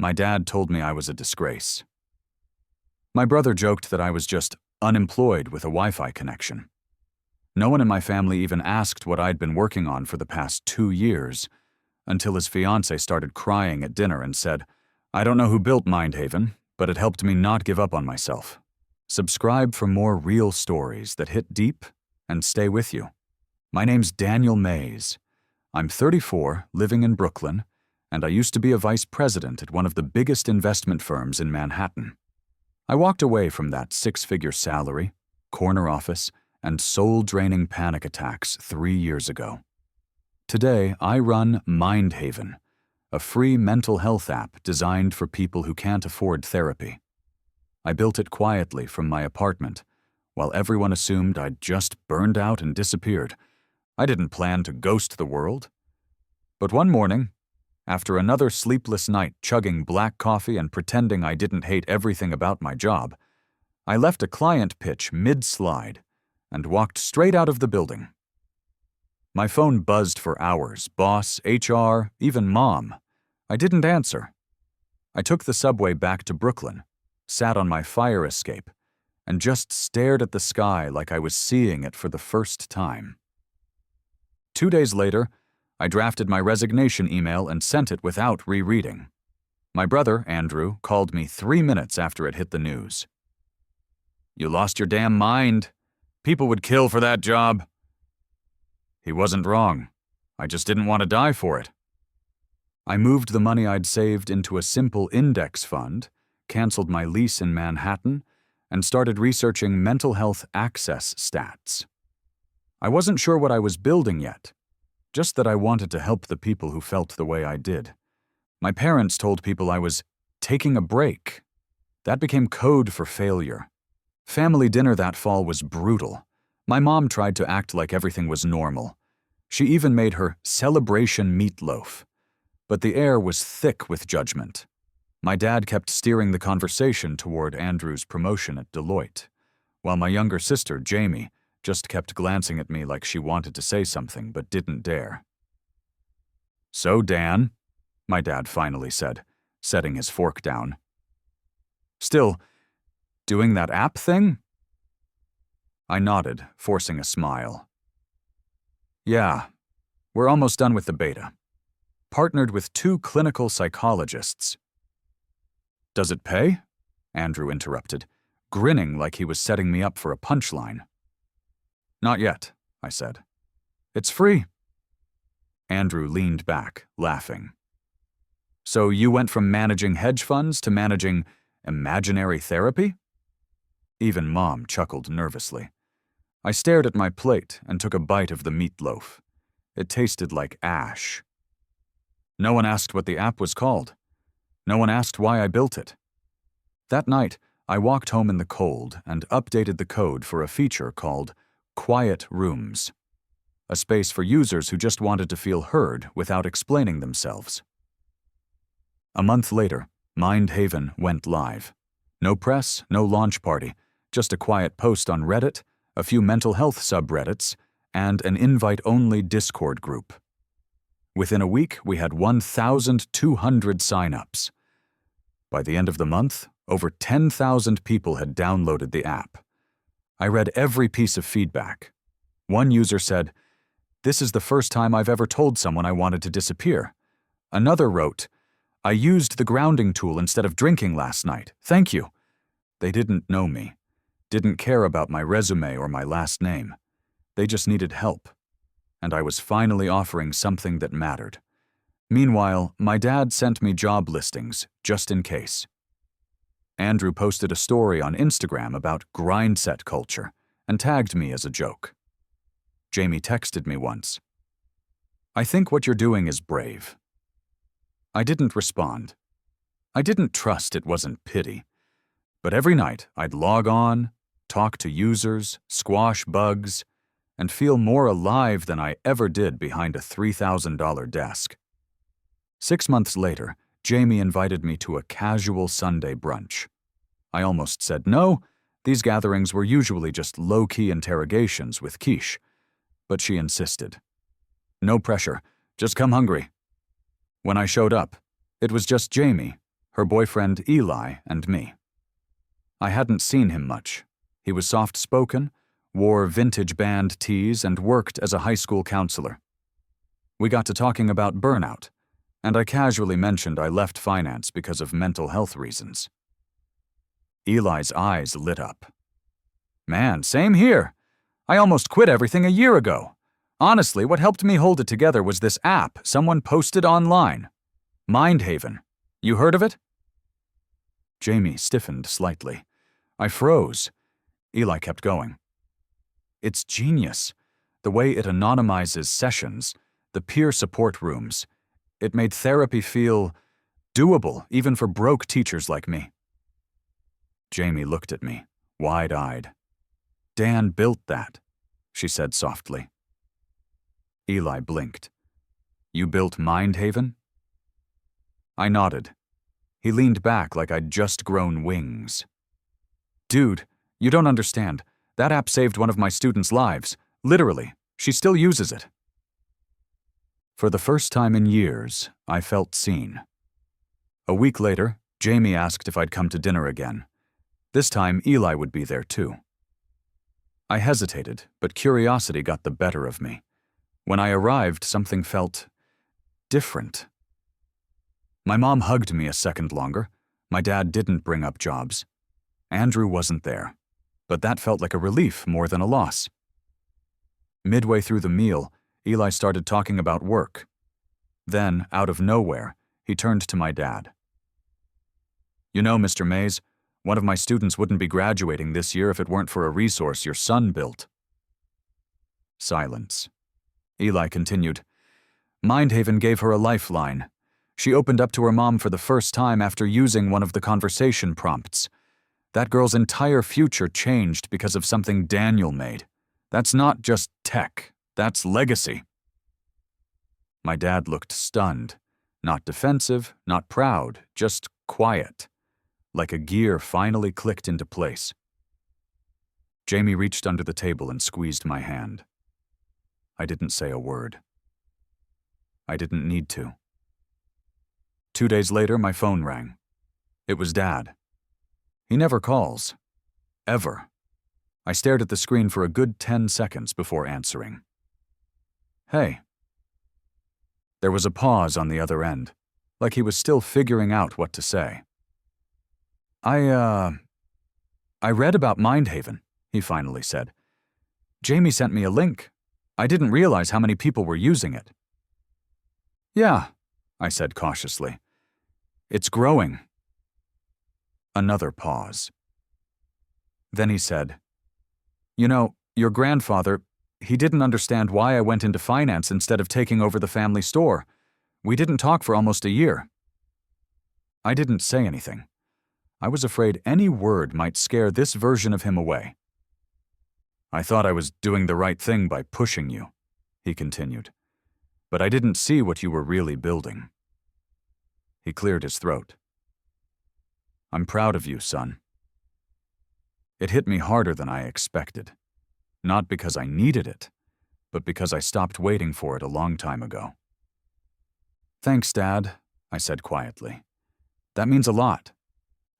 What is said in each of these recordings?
My dad told me I was a disgrace. My brother joked that I was just unemployed with a Wi-Fi connection. No one in my family even asked what I'd been working on for the past 2 years, until his fiancée started crying at dinner and said, "I don't know who built Mindhaven, but it helped me not give up on myself." Subscribe for more real stories that hit deep and stay with you. My name's Daniel Mays. I'm 34, living in Brooklyn, and I used to be a vice president at one of the biggest investment firms in Manhattan. I walked away from that 6-figure salary, corner office, and soul-draining panic attacks 3 years ago. Today, I run Mindhaven, a free mental health app designed for people who can't afford therapy. I built it quietly from my apartment, while everyone assumed I'd just burned out and disappeared. I didn't plan to ghost the world. But one morning, after another sleepless night chugging black coffee and pretending I didn't hate everything about my job, I left a client pitch mid-slide and walked straight out of the building. My phone buzzed for hours, boss, HR, even mom. I didn't answer. I took the subway back to Brooklyn, sat on my fire escape, and just stared at the sky like I was seeing it for the first time. 2 days later, I drafted my resignation email and sent it without rereading. My brother, Andrew, called me 3 minutes after it hit the news. "You lost your damn mind. People would kill for that job." He wasn't wrong. I just didn't want to die for it. I moved the money I'd saved into a simple index fund, canceled my lease in Manhattan, and started researching mental health access stats. I wasn't sure what I was building yet, just that I wanted to help the people who felt the way I did. My parents told people I was taking a break. That became code for failure. Family dinner that fall was brutal. My mom tried to act like everything was normal. She even made her celebration meatloaf. But the air was thick with judgment. My dad kept steering the conversation toward Andrew's promotion at Deloitte, while my younger sister, Jamie, just kept glancing at me like she wanted to say something but didn't dare. "So, Dan," my dad finally said, setting his fork down. "Still doing that app thing?" I nodded, forcing a smile. "Yeah, we're almost done with the beta. Partnered with 2 clinical psychologists." "Does it pay?" Andrew interrupted, grinning like he was setting me up for a punchline. "Not yet," I said. "It's free." Andrew leaned back, laughing. "So you went from managing hedge funds to managing imaginary therapy?" Even Mom chuckled nervously. I stared at my plate and took a bite of the meatloaf. It tasted like ash. No one asked what the app was called. No one asked why I built it. That night, I walked home in the cold and updated the code for a feature called Quiet Rooms, a space for users who just wanted to feel heard without explaining themselves. A month later, Mindhaven went live. No press, no launch party, just a quiet post on Reddit, a few mental health subreddits, and an invite-only Discord group. Within a week, we had 1,200 sign-ups. By the end of the month, over 10,000 people had downloaded the app. I read every piece of feedback. One user said, "This is the first time I've ever told someone I wanted to disappear." Another wrote, "I used the grounding tool instead of drinking last night. Thank you." They didn't know me, didn't care about my resume or my last name. They just needed help. And I was finally offering something that mattered. Meanwhile, my dad sent me job listings, just in case. Andrew posted a story on Instagram about grindset culture and tagged me as a joke. Jamie texted me once, "I think what you're doing is brave." I didn't respond. I didn't trust it wasn't pity. But every night, I'd log on, talk to users, squash bugs, and feel more alive than I ever did behind a $3,000 desk. 6 months later, Jamie invited me to a casual Sunday brunch. I almost said no. These gatherings were usually just low-key interrogations with quiche. But she insisted. "No pressure. Just come hungry." When I showed up, it was just Jamie, her boyfriend Eli, and me. I hadn't seen him much. He was soft-spoken, wore vintage band tees, and worked as a high school counselor. We got to talking about burnout, and I casually mentioned I left finance because of mental health reasons. Eli's eyes lit up. Man, same here. I almost quit everything a year ago. Honestly, what helped me hold it together was this app someone posted online. Mindhaven. You heard of it? Jamie stiffened slightly. I froze. Eli kept going. It's genius. The way it anonymizes sessions, the peer support rooms. It made therapy feel doable, even for broke teachers like me. Jamie looked at me, wide-eyed. Dan built that, she said softly. Eli blinked. You built Mindhaven? I nodded. He leaned back like I'd just grown wings. Dude, you don't understand. That app saved one of my students' lives. Literally, she still uses it. For the first time in years, I felt seen. A week later, Jamie asked if I'd come to dinner again. This time, Eli would be there too. I hesitated, but curiosity got the better of me. When I arrived, something felt different. My mom hugged me a second longer. My dad didn't bring up jobs. Andrew wasn't there, but that felt like a relief more than a loss. Midway through the meal, Eli started talking about work. Then, out of nowhere, he turned to my dad. You know, Mr. Mays, one of my students wouldn't be graduating this year if it weren't for a resource your son built. Silence. Eli continued. Mindhaven gave her a lifeline. She opened up to her mom for the first time after using one of the conversation prompts. That girl's entire future changed because of something Daniel made. That's not just tech, that's legacy. My dad looked stunned, not defensive, not proud, just quiet, like a gear finally clicked into place. Jamie reached under the table and squeezed my hand. I didn't say a word. I didn't need to. 2 days later, my phone rang. It was Dad. He never calls. Ever. I stared at the screen for a good 10 seconds before answering. Hey. There was a pause on the other end, like he was still figuring out what to say. I read about Mindhaven, he finally said. Jamie sent me a link. I didn't realize how many people were using it. Yeah, I said cautiously. It's growing. Another pause. Then he said, You know, your grandfather, he didn't understand why I went into finance instead of taking over the family store. We didn't talk for almost a year. I didn't say anything. I was afraid any word might scare this version of him away. I thought I was doing the right thing by pushing you, he continued. But I didn't see what you were really building. He cleared his throat. I'm proud of you, son. It hit me harder than I expected. Not because I needed it, but because I stopped waiting for it a long time ago. Thanks, Dad, I said quietly. That means a lot.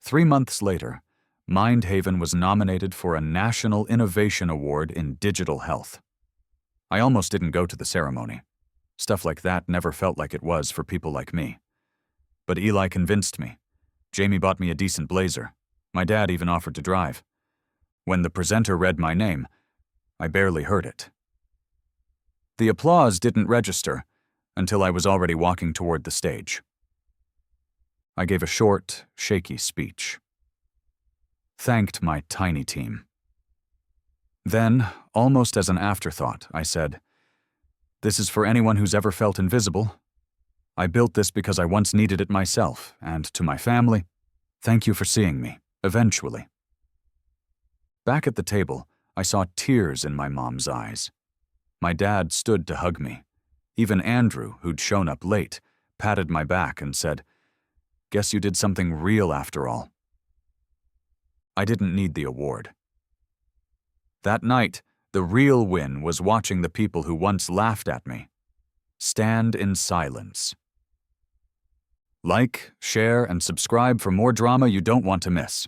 3 months later, Mindhaven was nominated for a National Innovation Award in Digital Health. I almost didn't go to the ceremony. Stuff like that never felt like it was for people like me. But Eli convinced me. Jamie bought me a decent blazer. My dad even offered to drive. When the presenter read my name, I barely heard it. The applause didn't register until I was already walking toward the stage. I gave a short, shaky speech. Thanked my tiny team. Then, almost as an afterthought, I said, This is for anyone who's ever felt invisible. I built this because I once needed it myself, and to my family, thank you for seeing me, eventually. Back at the table, I saw tears in my mom's eyes. My dad stood to hug me. Even Andrew, who'd shown up late, patted my back and said, Guess you did something real after all. I didn't need the award. That night, the real win was watching the people who once laughed at me stand in silence. Like, share, and subscribe for more drama you don't want to miss.